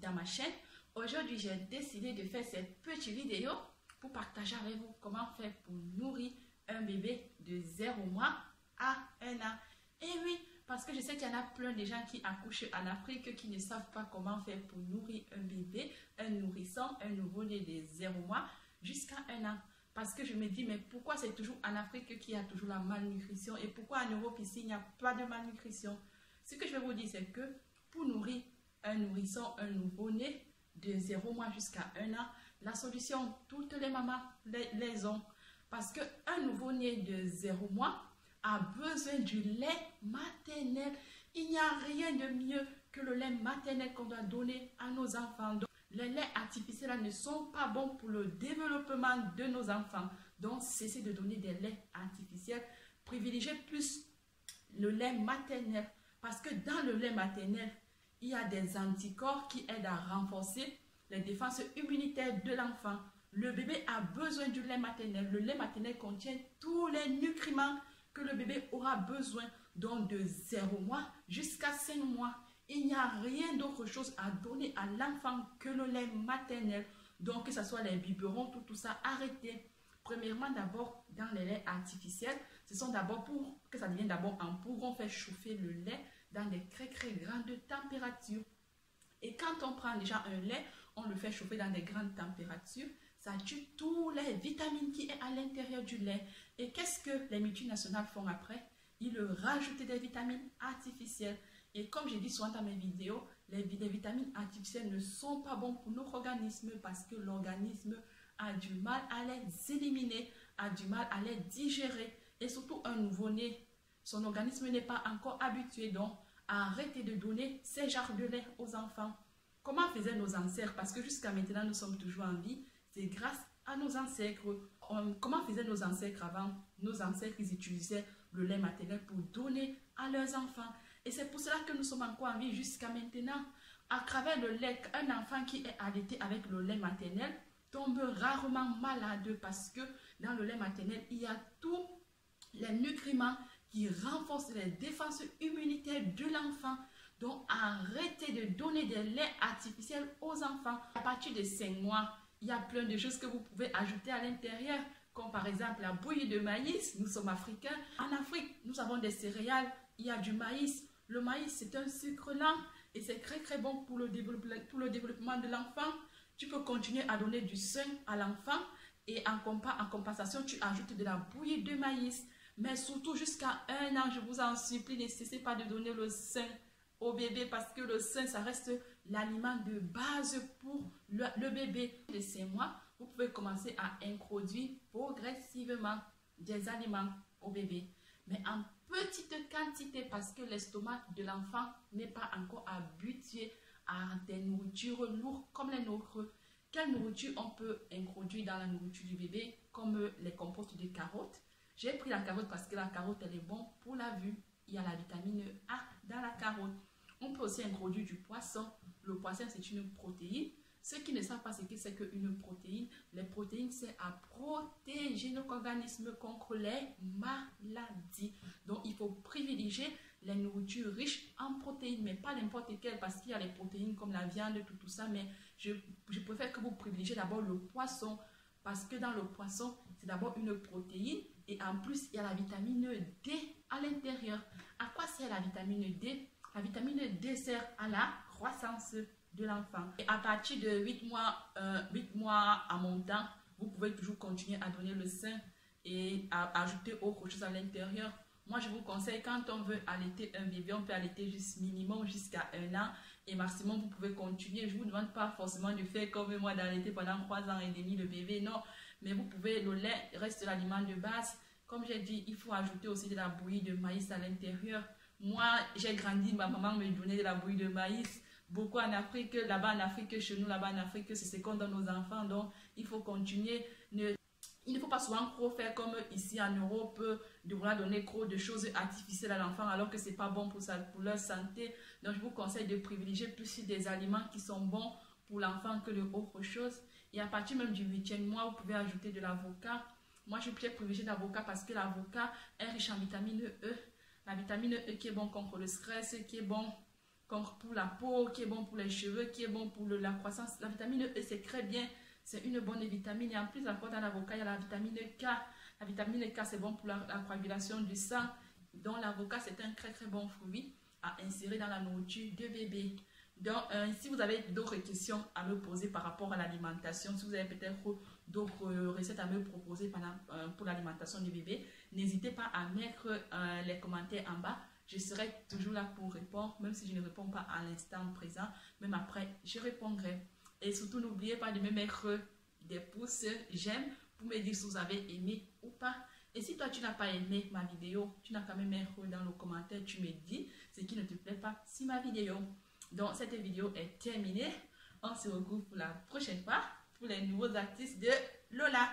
dans ma chaîne. Aujourd'hui, j'ai décidé de faire cette petite vidéo pour partager avec vous comment faire pour nourrir un bébé de 0 mois à 1 an. Et oui, parce que je sais qu'il y en a plein de gens qui accouchent en Afrique qui ne savent pas comment faire pour nourrir un bébé, un nourrisson, un nouveau-né de 0 mois jusqu'à 1 an. Parce que je me dis, mais pourquoi c'est toujours en Afrique qu'il y a toujours la malnutrition et pourquoi en Europe ici il n'y a pas de malnutrition? Ce que je vais vous dire, c'est que pour nourrir un nourrisson, un nouveau-né de 0 mois jusqu'à 1 an, la solution, toutes les mamans les ont. Parce qu'un nouveau-né de 0 mois a besoin du lait maternel. Il n'y a rien de mieux que le lait maternel qu'on doit donner à nos enfants. Donc, les laits artificiels ne sont pas bons pour le développement de nos enfants. Donc, cessez de donner des laits artificiels. Privilégiez plus le lait maternel. Parce que dans le lait maternel, il y a des anticorps qui aident à renforcer les défenses immunitaires de l'enfant. Le bébé a besoin du lait maternel. Le lait maternel contient tous les nutriments que le bébé aura besoin. Donc, de 0 mois jusqu'à 5 mois. Il n'y a rien d'autre chose à donner à l'enfant que le lait maternel. Donc, que ce soit les biberons, tout ça, arrêtez. Premièrement, d'abord, dans les laits artificiels, ce sont d'abord pour que ça devienne d'abord en poudre, on fait chauffer le lait dans des très grandes températures. Et quand on prend déjà un lait, on le fait chauffer dans des grandes températures, ça tue tous les vitamines qui sont à l'intérieur du lait. Et qu'est-ce que les multinationales font après? Ils rajoutent des vitamines artificielles. Et comme j'ai dit souvent dans mes vidéos, les vitamines artificielles ne sont pas bons pour notre organisme parce que l'organisme a du mal à les éliminer, a du mal à les digérer. Et surtout un nouveau-né, son organisme n'est pas encore habitué. Donc, arrêtez de donner ces genres de lait aux enfants. Comment faisaient nos ancêtres? Parce que jusqu'à maintenant, nous sommes toujours en vie. C'est grâce à nos ancêtres. Comment faisaient nos ancêtres avant? Nos ancêtres, ils utilisaient le lait maternel pour donner à leurs enfants. Et c'est pour cela que nous sommes encore en vie jusqu'à maintenant. À travers le lait, un enfant qui est allaité avec le lait maternel tombe rarement malade parce que dans le lait maternel, il y a tous les nutriments qui renforcent les défenses immunitaires de l'enfant. Donc, arrêtez de donner des laits artificiels aux enfants. À partir de 5 mois, il y a plein de choses que vous pouvez ajouter à l'intérieur, comme par exemple la bouillie de maïs. Nous sommes africains. En Afrique, nous avons des céréales. Il y a du maïs. Le maïs, c'est un sucre lent et c'est très bon pour le développement de l'enfant. Tu peux continuer à donner du sein à l'enfant et en compensation, tu ajoutes de la bouillie de maïs. Mais surtout jusqu'à 1 an, je vous en supplie, ne cessez pas de donner le sein au bébé parce que le sein, ça reste l'aliment de base pour le bébé. De 5 mois, vous pouvez commencer à introduire progressivement des aliments au bébé. Mais en petite quantité parce que l'estomac de l'enfant n'est pas encore habitué à des nourritures lourdes comme les nôtres. Quelle nourriture on peut introduire dans la nourriture du bébé? Comme les compotes de carottes. J'ai pris la carotte parce que la carotte, elle est bonne pour la vue. Il y a la vitamine A dans la carotte. On peut aussi introduire du poisson. Le poisson, c'est une protéine. Ceux qui ne savent pas ce que c'est qu'une protéine, les protéines, c'est à protéger notre organisme contre les maladies. Donc, il faut privilégier les nourritures riches en protéines, mais pas n'importe quelles, parce qu'il y a les protéines comme la viande, tout ça, mais je préfère que vous privilégiez d'abord le poisson, parce que dans le poisson, c'est d'abord une protéine, et en plus, il y a la vitamine D à l'intérieur. À quoi sert la vitamine D? La vitamine D sert à la croissance de l'enfant. Et à partir de 8 mois à montant, vous pouvez toujours continuer à donner le sein et à ajouter autre chose à l'intérieur. Moi, je vous conseille, quand on veut allaiter un bébé, on peut allaiter juste minimum jusqu'à 1 an et maximum, vous pouvez continuer. Je ne vous demande pas forcément de faire comme moi, d'allaiter pendant 3 ans et demi le bébé, non. Mais vous pouvez, le lait reste l'aliment de base. Comme j'ai dit, il faut ajouter aussi de la bouillie de maïs à l'intérieur. Moi, j'ai grandi, ma maman me donnait de la bouillie de maïs. Beaucoup en Afrique, là-bas en Afrique, chez nous, là-bas en Afrique, c'est ce qu'on donne aux enfants. Donc, il faut continuer. Il ne faut pas souvent trop faire comme ici en Europe, de vouloir donner trop de choses artificielles à l'enfant alors que ce n'est pas bon pour leur santé. Donc, je vous conseille de privilégier plus des aliments qui sont bons pour l'enfant que d'autres choses. Et à partir même du 8e mois, vous pouvez ajouter de l'avocat. Moi, je privilégie l'avocat parce que l'avocat est riche en vitamine E. La vitamine E qui est bon contre le stress, qui est bon comme pour la peau, qui est bon pour les cheveux, qui est bon pour la croissance. La vitamine E, c'est très bien. C'est une bonne vitamine. Et en plus, encore dans l'avocat, il y a la vitamine K. La vitamine K, c'est bon pour la coagulation du sang. Donc, l'avocat, c'est un très très bon fruit à insérer dans la nourriture de bébé. Donc, si vous avez d'autres questions à me poser par rapport à l'alimentation, si vous avez peut-être d'autres recettes à me proposer pour l'alimentation du bébé, n'hésitez pas à mettre les commentaires en bas. Je serai toujours là pour répondre, même si je ne réponds pas à l'instant présent. Même après, je répondrai. Et surtout, n'oubliez pas de me mettre des pouces j'aime pour me dire si vous avez aimé ou pas. Et si toi, tu n'as pas aimé ma vidéo, tu n'as qu'à me mettre dans le commentaire, tu me dis ce qui ne te plaît pas sur ma vidéo. Donc, cette vidéo est terminée. On se retrouve pour la prochaine fois pour les nouveaux artistes de Lola.